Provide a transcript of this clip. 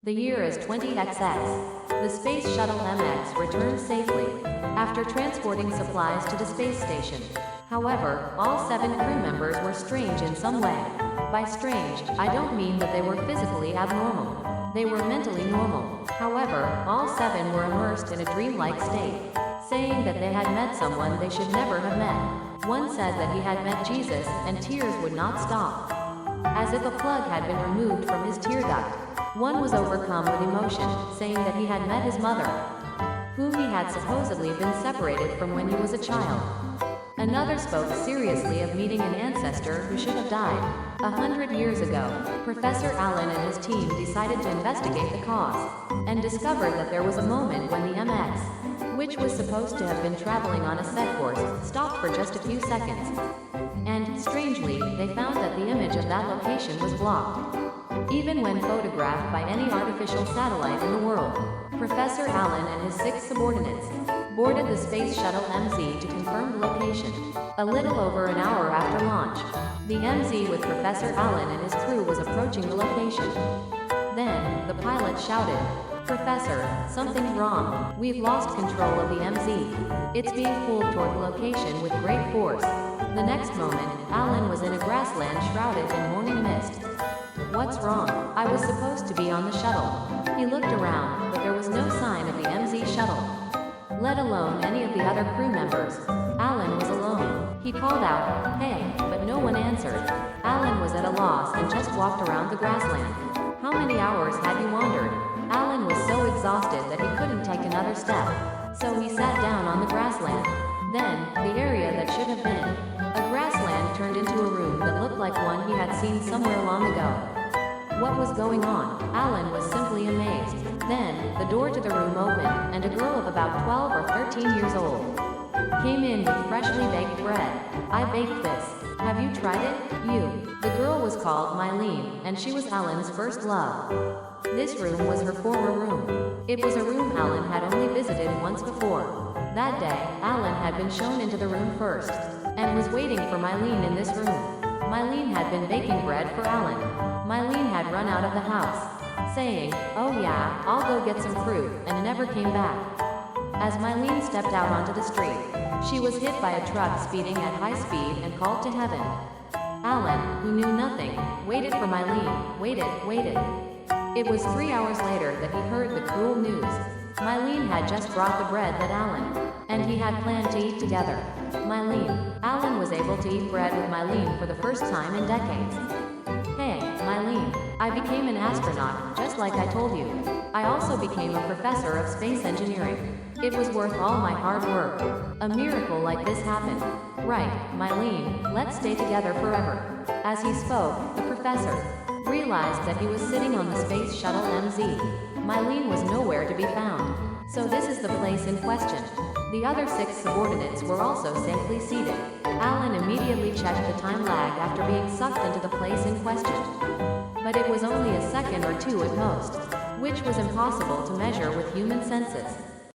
The year is 20XX. The Space Shuttle MX returned safely after transporting supplies to the space station. However, all 7 crew members were strange in some way. By strange, I don't mean that they were physically abnormal. They were mentally normal. However, all 7 were immersed in a dreamlike state, saying that they had met someone they should never have met. One said that he had met Jesus, and tears would not stop, as if a plug had been removed from his tear duct. One was overcome with emotion, saying that he had met his mother, whom he had supposedly been separated from when he was a child. Another spoke seriously of meeting an ancestor who should have died 100 years ago. Professor Allen and his team decided to investigate the cause, and discovered that there was a moment when the MX, which was supposed to have been traveling on a set course, stopped for just a few seconds. And, strangely, they found that the image of that location was blocked, even when photographed by any artificial satellite in the world. Professor Allen and his 6 subordinates boarded the Space Shuttle MX to confirm the location. A little over an hour after launch, the MX with Professor Allen and his crew was approaching the location. Then, the pilot shouted, "Professor, something's wrong. We've lost control of the MX. It's being pulled toward the location with great force." The next moment, Allen was in a grassland shrouded in morning mist. "What's wrong? I was supposed to be on the shuttle." He looked around, but there was no sign of the MX shuttle, let alone any of the other crew members. Allen was alone. He called out, "Hey," but no one answered. Allen was at a loss and just walked around the grassland. How many hours had he wandered? Allen was so exhausted that he couldn't take another step, so he sat down on the grassland. Then, the area that should have been a grassland turned into a room that looked like one he had seen somewhere long ago. What was going on? Allen was simply amazed. Then, the door to the room opened, and a girl of about 12 or 13 years old came in with freshly baked bread. "I baked this. Have you tried it?" The girl was called Mylene, and she was Allen's first love. This room was her former room. It was a room Allen had only visited once before. That day, Allen had been shown into the room first, and was waiting for Mylene in this room. Mylene had been baking bread for Allen. Mylene had run out of the house, saying, "Oh yeah, I'll go get some fruit," and never came back. As Mylene stepped out onto the street, she was hit by a truck speeding at high speed and called to heaven. Allen, who knew nothing, waited for Mylene, waited. It was 3 hours later that he heard the cruel news. Mylene had just brought the bread that Allen and he had planned to eat together. Allen was able to eat bread with Mylene for the first time in decades. "Hey, Mylene, I became an astronaut, just like I told you. I also became a professor of space engineering. It was worth all my hard work. A miracle like this happened. Right, Mylene, let's stay together forever." As he spoke, the professor realized that he was sitting on the Space Shuttle MX. Mylene was nowhere to be found. So this is the place in question. The other 6 subordinates were also safely seated. Allen immediately checked the time lag after being sucked into the place in question. But it was only a second or 2 at most, which was impossible to measure with human senses.